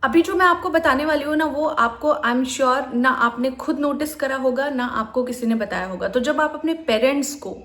अभी जो मैं आपको बताने वाली हूँ ना, वो आपको आई एम श्योर ना आपने खुद नोटिस करा होगा ना आपको किसी ने बताया होगा। तो जब आप अपने पेरेंट्स को,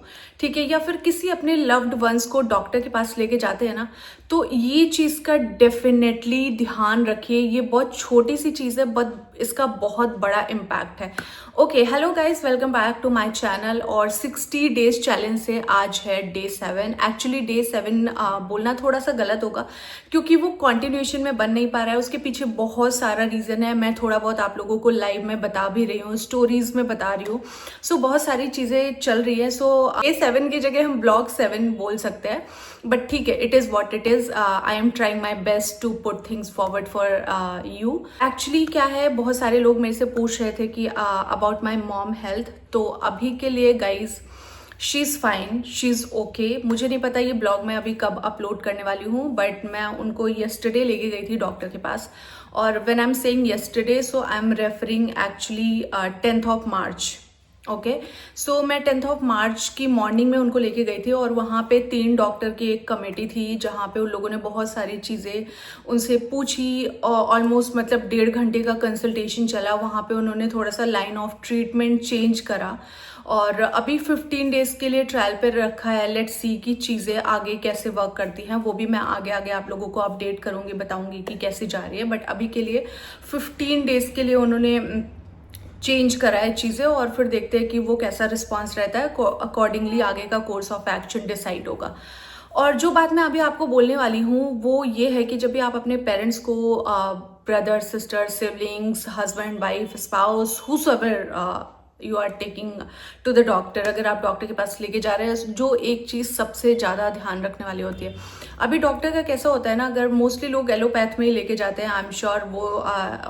ठीक है, या फिर किसी अपने लव्ड वंस को डॉक्टर के पास लेके जाते हैं ना, तो ये चीज़ का डेफिनेटली ध्यान रखिए। ये बहुत छोटी सी चीज़ है बट इसका बहुत बड़ा इम्पैक्ट है। Okay, hello guys, welcome back to my channel. और 60 डेज चैलेंज से आज है डे 7। एक्चुअली डे 7 बोलना थोड़ा सा गलत होगा क्योंकि वो कंटिन्यूएशन में बन नहीं पा रहा है। उसके पीछे बहुत सारा रीज़न है। मैं थोड़ा बहुत आप लोगों को लाइव में बता भी रही हूँ, स्टोरीज में बता रही हूँ। सो बहुत सारी चीज़ें चल रही है। सो डे 7 की जगह हम ब्लॉग 7 बोल सकते हैं, बट ठीक है, it is what it is. I am trying my best to put things forward for you. Actually क्या है, बहुत सारे लोग मेरे से पूछ रहे थे कि अबाउट माई मॉम हेल्थ। तो अभी के लिए guys, she is fine, she is okay. मुझे नहीं पता ये ब्लॉग मैं अभी कब अपलोड करने वाली हूँ, बट मैं उनको येस्टरडे लेके गई थी डॉक्टर के पास। और when I am saying yesterday, so I am referring actually 10th of March. Okay, so मैं 10th ऑफ मार्च की मॉर्निंग में उनको लेके गई थी और वहाँ पे 3 डॉक्टर की एक कमेटी थी जहाँ पे उन लोगों ने बहुत सारी चीज़ें उनसे पूछी। ऑलमोस्ट मतलब 1.5 घंटे का कंसल्टेशन चला। वहाँ पे उन्होंने थोड़ा सा लाइन ऑफ ट्रीटमेंट चेंज करा और अभी 15 डेज के लिए ट्रायल पर रखा है। लेट्स सी कि चीज़ें आगे कैसे वर्क करती हैं, वो भी मैं आगे आगे आप लोगों को अपडेट करूँगी, बताऊँगी कि कैसे जा रही है। बट अभी के लिए 15 डेज के लिए उन्होंने चेंज करा है चीज़ें और फिर देखते हैं कि वो कैसा रिस्पॉन्स रहता है। अकॉर्डिंगली आगे का कोर्स ऑफ एक्शन डिसाइड होगा। और जो बात मैं अभी आपको बोलने वाली हूँ वो ये है कि जब भी आप अपने पेरेंट्स को, brother sister siblings, husband wife spouse, whoever you are taking to the doctor, अगर आप डॉक्टर के पास लेके जा रहे हैं, जो एक चीज़ सबसे ज़्यादा ध्यान रखने वाली होती है। अभी डॉक्टर का कैसा होता है ना, अगर मोस्टली लोग एलोपैथ में ही लेके जाते हैं, आई एम श्योर वो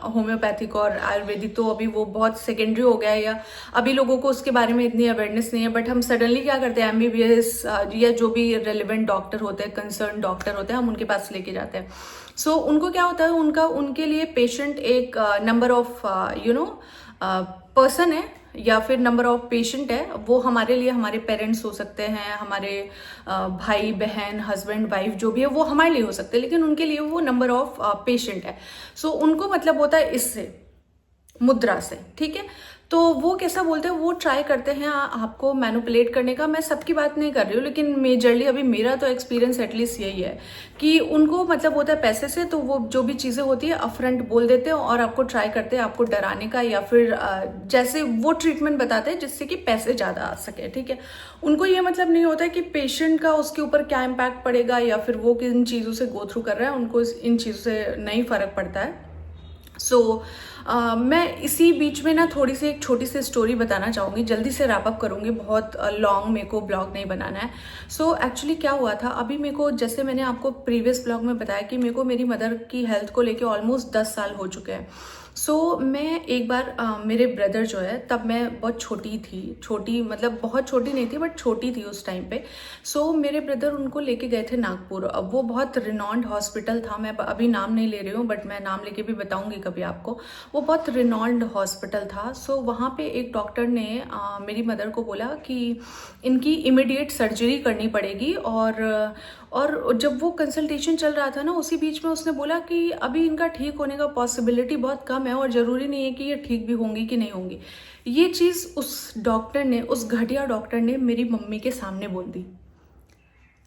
होम्योपैथिक और आयुर्वेदिक तो अभी वो बहुत सेकेंडरी हो गया है, या अभी लोगों को उसके बारे में इतनी अवेयरनेस नहीं है। बट हम सडनली क्या करते हैं, MBBS या जो भी रेलिवेंट डॉक्टर होते हैं, कंसर्न डॉक्टर होते हैं, हम उनके पास लेके जाते हैं। सो उनको क्या होता है, उनके लिए पेशेंट एक नंबर ऑफ पर्सन है या फिर नंबर ऑफ पेशेंट है। वो हमारे लिए हमारे पेरेंट्स हो सकते हैं, हमारे भाई बहन, हस्बैंड वाइफ, जो भी है वो हमारे लिए हो सकते हैं, लेकिन उनके लिए वो नंबर ऑफ पेशेंट है। सो उनको मतलब होता है इससे, मुद्रा से, ठीक है। तो वो कैसा बोलते हैं, वो ट्राई करते हैं आपको मैनिपुलेट करने का। मैं सबकी बात नहीं कर रही हूँ, लेकिन मेजरली अभी मेरा तो एक्सपीरियंस एटलीस्ट यही है कि उनको मतलब होता है पैसे से, तो वो जो भी चीज़ें होती है अपफ्रंट बोल देते हैं और आपको ट्राई करते हैं आपको डराने का, या फिर जैसे वो ट्रीटमेंट बताते हैं जिससे कि पैसे ज़्यादा आ सके, ठीक है। उनको ये मतलब नहीं होता है कि पेशेंट का उसके ऊपर क्या इम्पैक्ट पड़ेगा या फिर वो किन चीज़ों से गो थ्रू कर रहा है, उनको इन चीज़ों से नहीं फ़र्क पड़ता है। सो मैं इसी बीच में ना थोड़ी सी एक छोटी सी स्टोरी बताना चाहूँगी, जल्दी से रैप अप करूँगी, बहुत लॉन्ग मेरे को ब्लॉग नहीं बनाना है। सो एक्चुअली क्या हुआ था, अभी मेरे को, जैसे मैंने आपको प्रीवियस ब्लॉग में बताया कि मेरे को मेरी मदर की हेल्थ को लेके ऑलमोस्ट 10 साल हो चुके हैं। सो मैं एक बार मेरे ब्रदर जो है, तब मैं बहुत छोटी थी, छोटी मतलब बहुत छोटी नहीं थी बट छोटी थी उस टाइम पे। सो मेरे ब्रदर उनको लेके गए थे नागपुर। अब वो बहुत रिनॉन्ड हॉस्पिटल था, मैं अभी नाम नहीं ले रही हूँ बट मैं नाम लेके भी बताऊंगी कभी आपको। वो बहुत रिनॉन्ड हॉस्पिटल था। सो वहाँ पे एक डॉक्टर ने मेरी मदर को बोला कि इनकी इमिडिएट सर्जरी करनी पड़ेगी। और जब वो कंसल्टेशन चल रहा था ना, उसी बीच में उसने बोला कि अभी इनका ठीक होने का पॉसिबिलिटी बहुत कम है और ज़रूरी नहीं है कि ये ठीक भी होंगी कि नहीं होंगी। ये चीज़ उस डॉक्टर ने, उस घटिया डॉक्टर ने मेरी मम्मी के सामने बोल दी।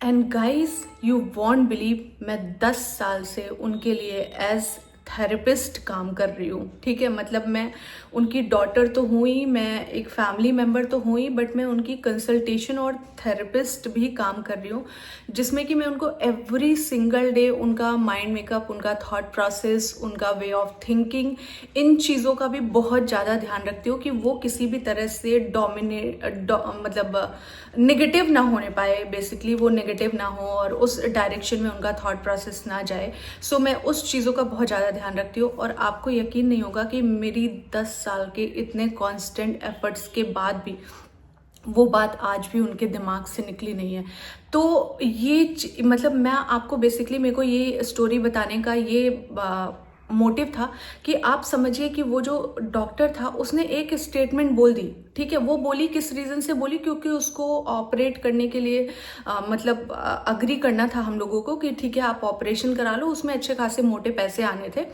And guys, you won't believe, मैं 10 साल से उनके लिए एज थेरेपिस्ट काम कर रही हूँ, ठीक है। मतलब मैं उनकी डॉटर तो हूँ ही, मैं एक फैमिली मेम्बर तो हूँ ही, बट मैं उनकी कंसल्टेशन और थेरेपिस्ट भी काम कर रही हूँ, जिसमें कि मैं उनको एवरी सिंगल डे उनका माइंड मेकअप, उनका थॉट प्रोसेस, उनका वे ऑफ थिंकिंग, इन चीज़ों का भी बहुत ज़्यादा ध्यान रखती हूँ कि वो किसी भी तरह से मतलब नेगेटिव ना होने पाए, बेसिकली वो नेगेटिव ना हो और उस डायरेक्शन में उनका थॉट प्रोसेस ना जाए। सो मैं उस चीज़ों का बहुत ज़्यादा ध्यान रखती हूँ। और आपको यकीन नहीं होगा कि मेरी 10 साल के इतने कांस्टेंट एफर्ट्स के बाद भी वो बात आज भी उनके दिमाग से निकली नहीं है। तो ये मतलब मैं आपको बेसिकली, मेरे को ये स्टोरी बताने का ये मोटिव था कि आप समझिए कि वो जो डॉक्टर था उसने एक स्टेटमेंट बोल दी, ठीक है। वो बोली किस रीज़न से बोली, क्योंकि उसको ऑपरेट करने के लिए मतलब अग्री करना था हम लोगों को कि ठीक है आप ऑपरेशन करा लो, उसमें अच्छे खासे मोटे पैसे आने थे।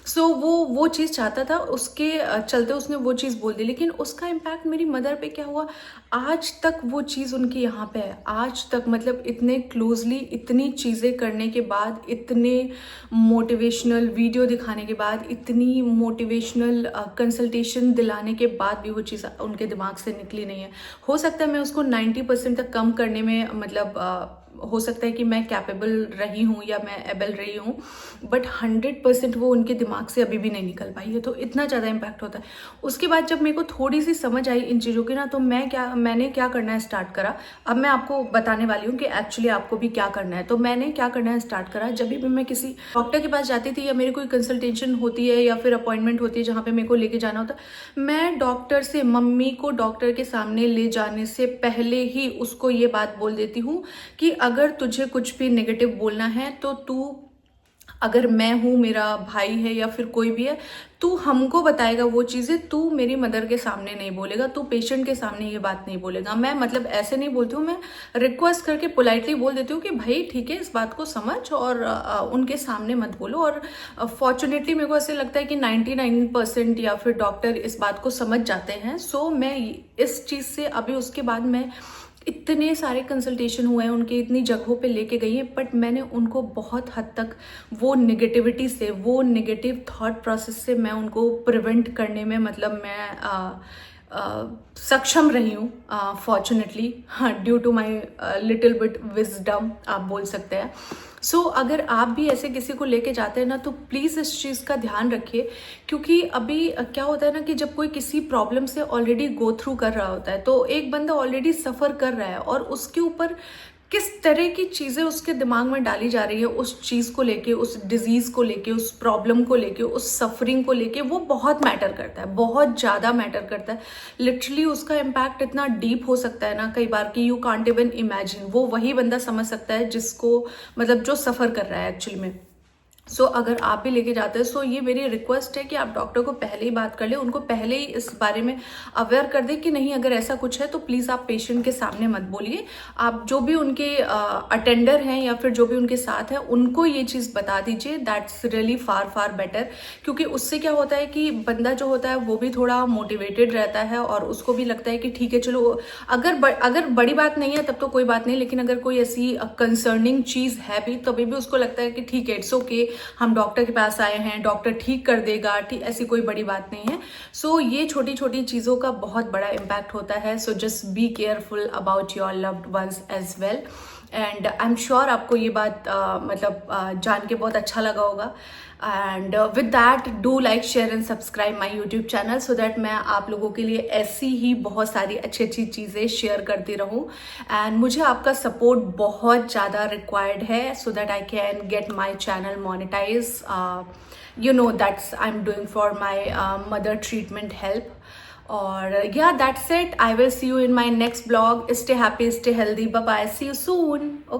सो वो चीज़ चाहता था, उसके चलते उसने वो चीज़ बोल दी। लेकिन उसका इम्पैक्ट मेरी मदर पे क्या हुआ, आज तक वो चीज़ उनकी यहाँ पे है, आज तक मतलब इतने क्लोजली इतनी चीज़ें करने के बाद, इतने मोटिवेशनल वीडियो दिखाने के बाद, इतनी मोटिवेशनल कंसल्टेशन दिलाने के बाद भी वो चीज़ उनके दिमाग से निकली नहीं है। हो सकता है मैं उसको 90% तक कम करने में मतलब हो सकता है कि मैं कैपेबल रही हूँ या मैं एबल रही हूँ, बट 100% वो उनके दिमाग से अभी भी नहीं निकल पाई है। तो इतना ज़्यादा इम्पैक्ट होता है। उसके बाद जब मेरे को थोड़ी सी समझ आई इन चीज़ों की ना, तो मैंने क्या करना है स्टार्ट करा। अब मैं आपको बताने वाली हूँ कि एक्चुअली आपको भी क्या करना है। तो मैंने क्या करना है स्टार्ट करा, जब भी मैं किसी डॉक्टर के पास जाती थी या मेरी कोई कंसल्टेशन होती है या फिर अपॉइंटमेंट होती है जहाँ पे मेरे को लेके जाना होता, मैं डॉक्टर से, मम्मी को डॉक्टर के सामने ले जाने से पहले ही उसको ये बात बोल देती हूँ कि अगर तुझे कुछ भी नेगेटिव बोलना है तो तू, अगर मैं हूँ, मेरा भाई है या फिर कोई भी है, तू हमको बताएगा वो चीज़ें, तू मेरी मदर के सामने नहीं बोलेगा, तू पेशेंट के सामने ये बात नहीं बोलेगा। मैं मतलब ऐसे नहीं बोलती हूँ, मैं रिक्वेस्ट करके पोलाइटली बोल देती हूँ कि भाई ठीक है इस बात को समझ और उनके सामने मत बोलो। और फॉर्चुनेटली मेरे को ऐसे लगता है कि 99% या फिर डॉक्टर इस बात को समझ जाते हैं। सो मैं इस चीज़ से अभी उसके बाद मैं इतने सारे कंसल्टेशन हुए हैं उनके, इतनी जगहों पे लेके गई है, बट मैंने उनको बहुत हद तक वो नेगेटिविटी से, वो नेगेटिव थॉट प्रोसेस से मैं उनको प्रिवेंट करने में मतलब मैं सक्षम रही हूँ, फॉर्चुनेटली, हाँ, due to my little bit wisdom आप बोल सकते हैं। सो अगर आप भी ऐसे किसी को लेके जाते हैं ना, तो प्लीज़ इस चीज़ का ध्यान रखिए, क्योंकि अभी क्या होता है ना कि जब कोई किसी प्रॉब्लम से ऑलरेडी गो थ्रू कर रहा होता है, तो एक बंदा ऑलरेडी सफ़र कर रहा है और उसके ऊपर किस तरह की चीज़ें उसके दिमाग में डाली जा रही है उस चीज़ को लेके, उस डिजीज़ को लेके, उस प्रॉब्लम को लेके, उस सफरिंग को लेके, वो बहुत मैटर करता है, बहुत ज़्यादा मैटर करता है। लिटरली उसका इम्पैक्ट इतना डीप हो सकता है ना कई बार कि यू कांट इवन इमेजिन। वो वही बंदा समझ सकता है जिसको मतलब जो सफ़र कर रहा है एक्चुअली में। सो अगर आप भी लेके जाते हैं, सो ये मेरी रिक्वेस्ट है कि आप डॉक्टर को पहले ही बात कर ले, उनको पहले ही इस बारे में अवेयर कर दे कि नहीं अगर ऐसा कुछ है तो प्लीज़ आप पेशेंट के सामने मत बोलिए। आप जो भी उनके अटेंडर हैं या फिर जो भी उनके साथ है उनको ये चीज़ बता दीजिए। दैट्स रियली फार बेटर, क्योंकि उससे क्या होता है कि बंदा जो होता है वो भी थोड़ा मोटिवेटेड रहता है और उसको भी लगता है कि ठीक है चलो, अगर बड़ी बात नहीं है तब तो कोई बात नहीं, लेकिन अगर कोई ऐसी कंसर्निंग चीज़ है भी तभी भी उसको लगता है कि ठीक है इट्स ओके, हम डॉक्टर के पास आए हैं, डॉक्टर ठीक कर देगा, ठीक, ऐसी कोई बड़ी बात नहीं है। सो ये छोटी छोटी चीज़ों का बहुत बड़ा इम्पैक्ट होता है। So just be careful about your loved ones as well. And I am sure आपको ये बात जान के बहुत अच्छा लगा होगा। And with that do like, share and subscribe my YouTube channel, so that मैं आप लोगों के लिए ऐसी ही बहुत सारी अच्छी अच्छी चीज़ें शेयर करती रहूँ। एंड मुझे आपका सपोर्ट बहुत ज़्यादा रिक्वायर्ड है, so that I can get my channel monetize. you know that's I'm doing for my mother treatment help. Or yeah, that's it. I will see you in my next vlog. Stay happy, stay healthy. Bye bye, see you soon. Okay.